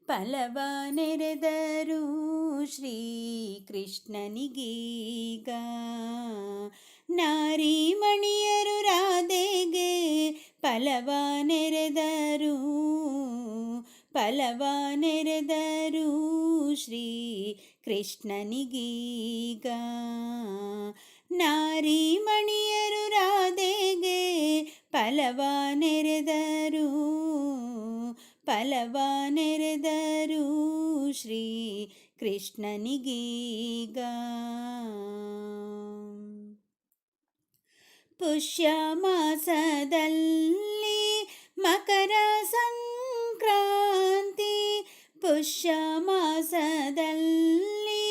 ಫಲವ ನೆರೆದರೂ ಶ್ರೀ ಕೃಷ್ಣನಿಗೀಗ ನಾರಿಮಣಿಯರು ರಾಧೆಗೆ ಫಲವ ನೆರೆದರೂ ಫಲವ ನೆರೆದರೂ ಶ್ರೀ ಕೃಷ್ಣನಿಗೀಗ ನಾರಿಮಣಿಯರು ರಾಧೆಗೆ ಫಲವ ನೆರೆದರೂ ಫಲವ ನೆರೆದರೂ ಶ್ರೀ ಕೃಷ್ಣನಿಗೀಗ ಪುಷ್ಯ ಮಾಸದಲ್ಲಿ ಮಕರ ಸಂಕ್ರಾಂತಿ ಪುಷ್ಯ ಮಾಸದಲ್ಲಿ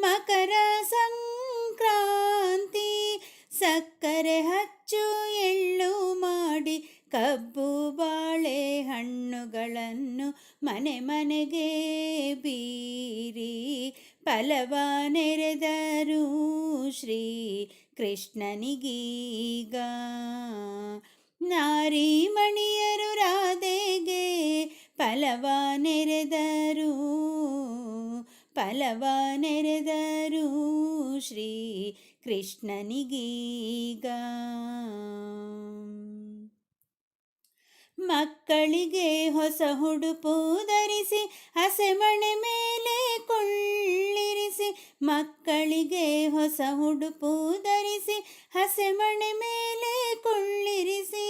ಮಕರ ಸಂಕ್ರಾಂತಿ ಸಕ್ಕರೆ ಹಚ್ಚು ಎಳ್ಳು ಮಾಡಿ ಕಬ್ಬು ಬಾಳೆ ಹಣ್ಣುಗಳನ್ನು ಮನೆ ಮನೆಗೆ ಬೀರಿ ಫಲವ ನೆರೆದರೂ ಶ್ರೀ ಕೃಷ್ಣನಿಗೀಗ ನಾರಿಮಣಿಯರು ರಾಧೆಗೆ ಫಲವ ನೆರೆದರೂ ಫಲವ ನೆರೆದರೂ ಶ್ರೀ ಕೃಷ್ಣನಿಗೀಗ ಮಕ್ಕಳಿಗೆ ಹೊಸ ಉಡುಪು ಧರಿಸಿ ಹಸೆಮಣೆ ಮೇಲೆ ಕೊಳ್ಳಿರಿಸಿ ಮಕ್ಕಳಿಗೆ ಹೊಸ ಉಡುಪು ಧರಿಸಿ ಹಸೆಮಣೆ ಮೇಲೆ ಕೊಳ್ಳಿರಿಸಿ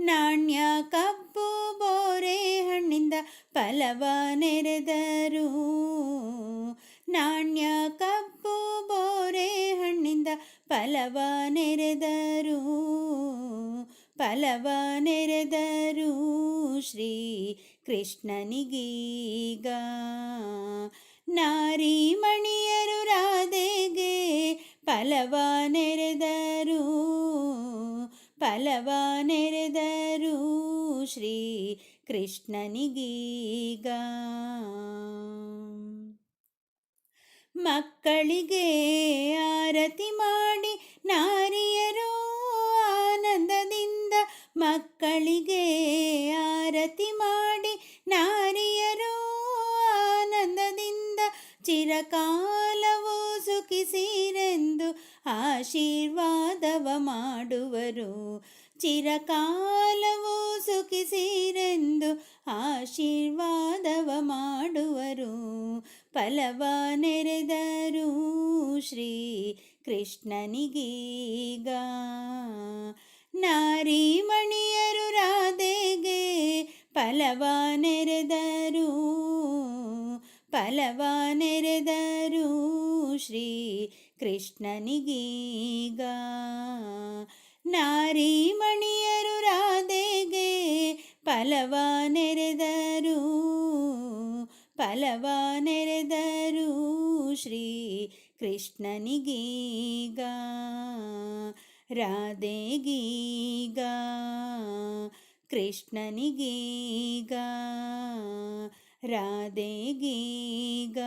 ನಾಣ್ಯ ಕಬ್ಬು ಬೋರೆ ಹಣ್ಣಿಂದ ಫಲವ ನೆರೆದರೂ ನಾಣ್ಯ ಕಬ್ಬು ಬೋರೆ ಹಣ್ಣಿಂದ ಫಲವ ನೆರೆದರೂ ಫಲವ ನೆರೆದರೂ ಶ್ರೀ ಕೃಷ್ಣನಿಗೀಗ ನಾರಿಮಣಿಯರು ರಾಧೆಗೆ ಫಲವ ನೆರೆದರೂ ಫಲವ ನೆರೆದರೂ ಶ್ರೀ ಕೃಷ್ಣನಿಗೀಗ ಮಕ್ಕಳಿಗೆ ಆರತಿ ಮಾಡಿ ನಾರಿಯರು ಆನಂದದಿಂದ ಮಕ್ಕಳಿಗೆ ಆರತಿ ಮಾಡಿ ನಾರಿಯರು ಆನಂದದಿಂದ ಚಿರಕಾಲವು ಸುಖಿಸಿರೆಂದು ಆಶೀರ್ವಾದವ ಮಾಡುವರು ಚಿರಕಾಲವು ಸುಖಿಸಿರೆಂದು ಆಶೀರ್ವಾದವ ಮಾಡುವರು ಫಲವ ನೆರೆದರೂ ಶ್ರೀ ಕೃಷ್ಣನಿಗೀಗ ನಾರಿಮಣಿಯರು ರಾಧೆಗೆ ಫಲವ ನೆರೆದರೂ ಫಲವ ನೆರೆದರೂ ಶ್ರೀ ಕೃಷ್ಣನಿಗೀಗ ನಾರಿಮಣಿಯರು ರಾಧೆಗೆ ಫಲವ ನೆರೆದರೂ ಫಲವ ನೆರೆದರೂ ಶ್ರೀ ಕೃಷ್ಣನಿಗೀಗ ರಾಧೆಗೀಗ ಕೃಷ್ಣನಿಗೀಗ ರಾಧೆಗೀಗ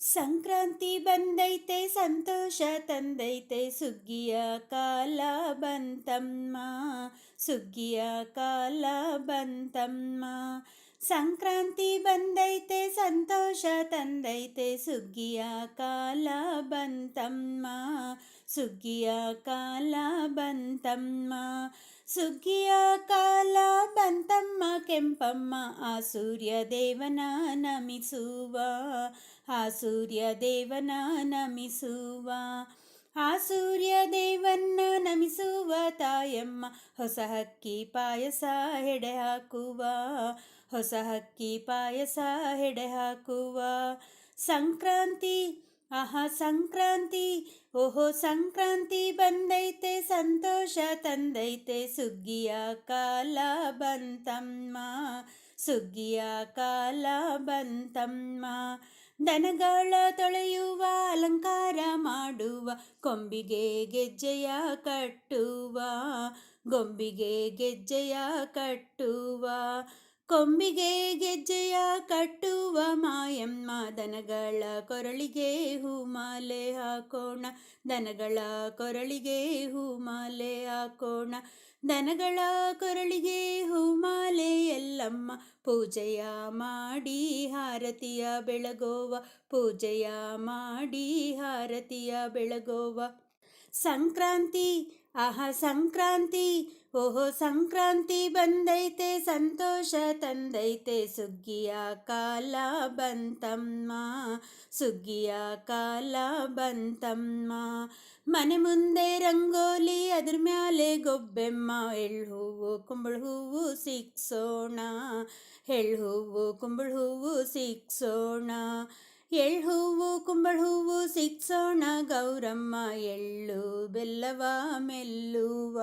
ಸಂಕ್ರಾಂತಿ ಬಂದೈತೆ ಸಂತೋಷ ತಂದೈತೆ ಸುಗ್ಗಿಯ ಕಾಲ ಬಂತಮ್ಮ ಸುಗ್ಗಿಯ ಕಾಲ ಬಂತಮ್ಮ ಸಂಕ್ರಾಂತಿ ಬಂದೈತೆ ಸಂತೋಷ ತಂದೈತೆ ಸುಗ್ಗಿಯ ಕಾಲ ಬಂತಮ್ಮ ಸುಗ್ಗಿಯ ಕಾಲ ಬಂತಮ್ಮ ಸುಗ್ಗಿಯ ಕಾಲ ಬಂತಮ್ಮ ಕೆಂಪಮ್ಮ ಆ ಸೂರ್ಯ ದೇವನ ನಮಿಸುವ ಆ ಸೂರ್ಯ ದೇವನ ನಮಿಸುವ ಆ ಸೂರ್ಯ ದೇವನ್ನ ನಮಿಸುವ ತಾಯಮ್ಮ ಹೊಸ ಹಕ್ಕಿ ಪಾಯಸ ಹೆಡೆ ಹಾಕುವ ಹೊಸ ಹಕ್ಕಿ ಪಾಯಸ ಹೆಡೆ ಹಾಕುವ ಸಂಕ್ರಾಂತಿ ಆಹಾ ಸಂಕ್ರಾಂತಿ ಓಹೋ ಸಂಕ್ರಾಂತಿ ಬಂದೈತೆ ಸಂತೋಷ ತಂದೈತೆ ಸುಗ್ಗಿಯ ಕಾಲ ಬಂತಮ್ಮ ಸುಗ್ಗಿಯ ಕಾಲ ಬಂತಮ್ಮ ದನಗಳ ತೊಳೆಯುವ ಅಲಂಕಾರ ಮಾಡುವ ಕೊಂಬಿಗೆ ಗೆಜ್ಜೆಯ ಕಟ್ಟುವ ಗೊಂಬಿಗೆ ಗೆಜ್ಜೆಯ ಕಟ್ಟುವ ಕೊಂಬಿಗೆ ಗೆಜ್ಜೆಯ ಕಟ್ಟುವ ಮಾಯಮ್ಮ, ದನಗಳ ಕೊರಳಿಗೆ ಹೂಮಾಲೆ ಹಾಕೋಣ, ದನಗಳ ಕೊರಳಿಗೆ ಹೂಮಾಲೆ ಹಾಕೋಣ, ದನಗಳ ಕೊರಳಿಗೆ ಹೂಮಾಲೆ ಎಲ್ಲಮ್ಮ, ಪೂಜೆಯ ಮಾಡಿ ಹಾರತಿಯ ಬೆಳಗೋವ, ಪೂಜೆಯ ಮಾಡಿ ಹಾರತಿಯ ಬೆಳಗೋವ. ಸಂಕ್ರಾಂತಿ ಸಂಕ್ರಾಂತಿ, ಓಹೋ ಸಂಕ್ರಾಂತಿ ಬಂದೈತೆ, ಸಂತೋಷ ತಂದೈತೆ, ಸುಗ್ಗಿಯ ಕಾಲ ಬಂತಮ್ಮ, ಸುಗ್ಗಿಯ ಕಾಲ ಬಂತಮ್ಮ. ಮನೆ ಮುಂದೆ ರಂಗೋಲಿ, ಅದ್ರ ಮ್ಯಾಲೆ ಗೊಬ್ಬೆಮ್ಮ, ಎಳ್ಳು ಹೂವು ಕುಂಬಳ ಹೂವು ಸಿಕ್ಸೋಣ, ಎಳ್ಳು ಹೂವು ಕುಂಬಳ ಹೂವು ಸಿಕ್ಸೋಣ, ಎಳ್ಳು ಹೂವು ಕುಂಬಳ ಹೂವು ಸಿಕ್ಸೋಣ, ಗೌರಮ್ಮ ಎಳ್ಳು ಬೆಲ್ಲವ ಮೆಲ್ಲುವ,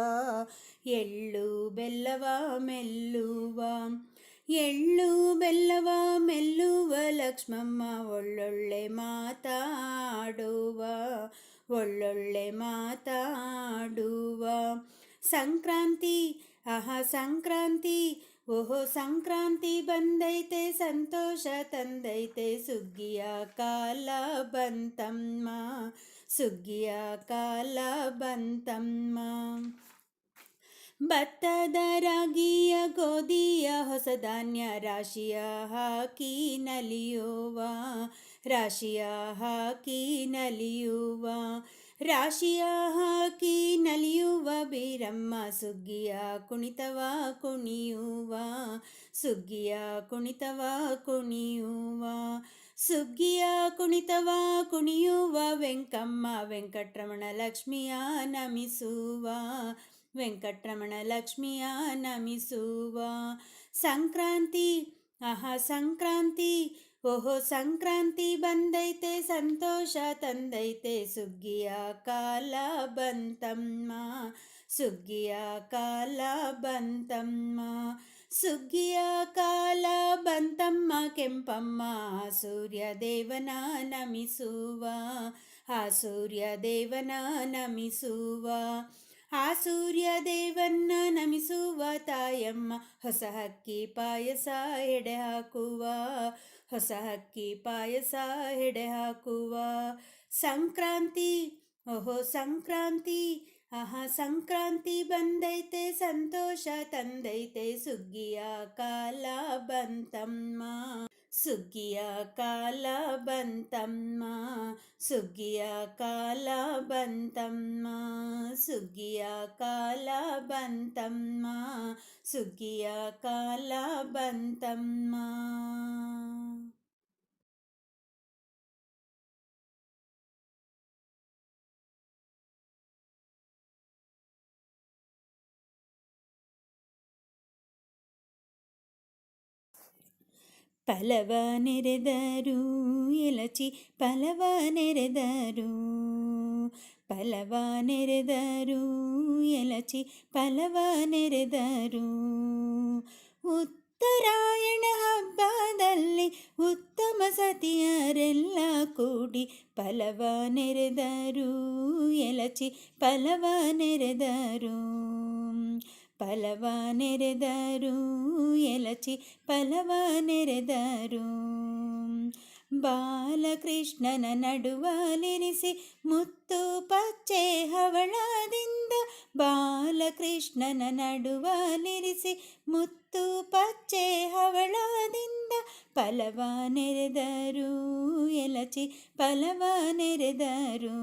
ಎಳ್ಳು ಬೆಲ್ಲವ ಮೆಲ್ಲುವ, ಎಳ್ಳು ಬೆಲ್ಲವ ಮೆಲ್ಲುವ, ಲಕ್ಷ್ಮಮ್ಮ ಒಳ್ಳೊಳ್ಳೆ ಮಾತಾಡುವ, ಒಳ್ಳೊಳ್ಳೆ ಮಾತಾಡುವ. ಸಂಕ್ರಾಂತಿ ಸಂಕ್ರಾಂತಿ, ಓಹೋ ಸಂಕ್ರಾಂತಿ ಬಂದೈತೆ, ಸಂತೋಷ ತಂದೈತೆ, ಸುಗ್ಗಿಯ ಕಾಲ ಬಂತಮ್ಮ, ಸುಗ್ಗಿಯ ಕಾಲ ಬಂತಮ್ಮ. ಭತ್ತದ ರಾಗಿಯ ಗೋಧಿಯ ಹೊಸ ಧಾನ್ಯ, ರಾಶಿಯ ಹಾಕಿ ನಲಿಯುವ, ರಾಶಿಯ ಹಾಕಿ ನಲಿಯುವ, ರಾಶಿಯ ಹಾಕಿ ನಲಿಯುವ, ಬೀರಮ್ಮ ಸುಗ್ಗಿಯ ಕುಣಿತವ ಕುಣಿಯುವ, ಸುಗ್ಗಿಯ ಕುಣಿತವ ಕುಣಿಯುವ, ಸುಗ್ಗಿಯ ಕುಣಿತವ ಕುಣಿಯುವ, ವೆಂಕಮ್ಮ ವೆಂಕಟರಮಣ ಲಕ್ಷ್ಮಿಯ ನಮಿಸುವ, ವೆಂಕಟರಮಣ ಲಕ್ಷ್ಮಿಯ ನಮಿಸುವ. ಸಂಕ್ರಾಂತಿ ಸಂಕ್ರಾಂತಿ, ಓಹೋ ಸಂಕ್ರಾಂತಿ ಬಂದೈತೆ, ಸಂತೋಷ ತಂದೈತೆ, ಸುಗ್ಗಿಯ ಕಾಲ ಬಂತಮ್ಮ, ಸುಗ್ಗಿಯ ಕಾಲ ಬಂತಮ್ಮ, ಸುಗ್ಗಿಯ ಕಾಲ ಬಂತಮ್ಮ, ಕೆಂಪಮ್ಮ ಸೂರ್ಯ ದೇವನ ನಮಿಸುವ, ಆ ಸೂರ್ಯ ದೇವನ ನಮಿಸುವ, ಆ ಸೂರ್ಯ ದೇವನ್ನ ನಮಿಸುವ, ತಾಯಮ್ಮ ಹೊಸ ಹಕ್ಕಿ ಪಾಯಸ ಎಡೆ ಹಾಕುವ, ಹೊಸ ಹಕ್ಕಿ ಪಾಯಸ ಎಡೆ ಹಾಕುವ. ಸಂಕ್ರಾಂತಿ ಓಹೋ ಸಂಕ್ರಾಂತಿ, ಸಂಕ್ರಾಂತಿ ಬಂದೈತೆ, ಸಂತೋಷ ತಂದೈತೆ, ಸುಗ್ಗಿಯ ಕಾಲ ಬಂತಮ್ಮ, ಸುಗ್ಗಿಯ ಕಾಲ ಬಂತಮ್ಮ, ಸುಗ್ಗಿಯ ಕಾಲ ಬಂತಮ್ಮ, ಸುಗ್ಗಿಯ ಕಾಲ ಬಂತಮ್ಮ, ಸುಗ್ಗಿಯ ಕಾಲ ಬಂತಮ್ಮ. ಫಲವ ನೆರೆದರು ಎಲಚಿ, ಫಲವ ನೆರೆದರು, ಫಲವ ನೆರೆದರು ಎಲಚಿ, ಫಲವ ನೆರೆದರು, ಉತ್ತರಾಯಣ ಹಬ್ಬದಲ್ಲಿ ಉತ್ತಮ ಸತಿಯರೆಲ್ಲ ಕೂಡಿ, ಫಲವ ನೆರೆದರು ಎಲಚಿ, ಫಲವ ನೆರೆದರು, ಫಲವ ನೆರೆದರು ಎಲಚಿ, ಫಲವ ನೆರೆದರು, ಬಾಲಕೃಷ್ಣನ ನಡುವಲಿರಿಸಿ ಮುತ್ತು ಪಚ್ಚೆ ಹವಳದಿಂದ, ಬಾಲಕೃಷ್ಣನ ನಡುವಲಿರಿಸಿ ಮುತ್ತು ಪಚ್ಚೆ ಹವಳದಿಂದ, ಫಲವ ನೆರೆದರು ಎಲಚಿ, ಫಲವ ನೆರೆದರು,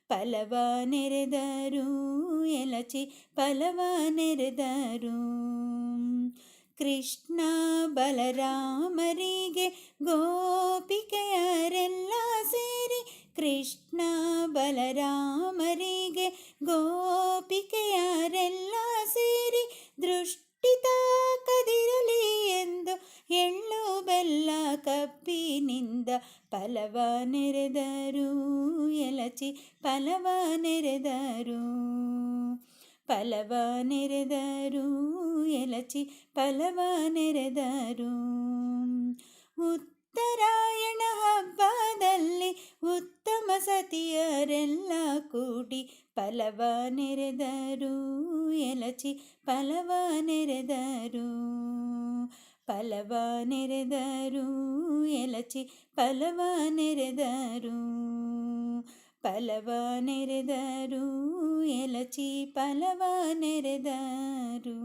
ಫಲವ ನೆರೆದರು ಎಲಚಿ, ಫಲವ ನೆರೆದರು. ಕೃಷ್ಣ ಬಲರಾಮರಿಗೆ ಗೋಪಿಕೆಯರೆಲ್ಲ ಸೇರಿ, ಕೃಷ್ಣ ಬಲರಾಮರಿಗೆ ಗೋಪಿಕೆಯರೆಲ್ಲ ಸೇರಿ, ದೃಷ್ಟಿ ತಾಕದಿರಲಿ ಎಂದು ಎಳ್ಳು ಬೆಲ್ಲ ಕಬ್ಬಿನಿಂದ, ಫಲವ ನೆರೆದರು ಎಲಚಿ, ಫಲವ ನೆರೆದರು, ಫಲವ ನೆರೆದರು ಎಲಚಿ, ಫಲವ ನೆರೆದರು. ಉತ್ತರಾಯಣ ಹಬ್ಬದಲ್ಲಿ ಉತ್ತಮ ಸತಿಯರೆಲ್ಲ ಕೂಡಿ, ಫಲವ ನೆರೆದರು ಎಲಚಿ, ಫಲವ ನೆರೆದರು. ಫಲವ ನೆರೆದರು ಎಲಚಿ ಫಲವ ನೆರೆದರು, ಫಲವ ನೆರೆದರು ಎಲಚಿ ಫಲವ ನೆರೆದರು.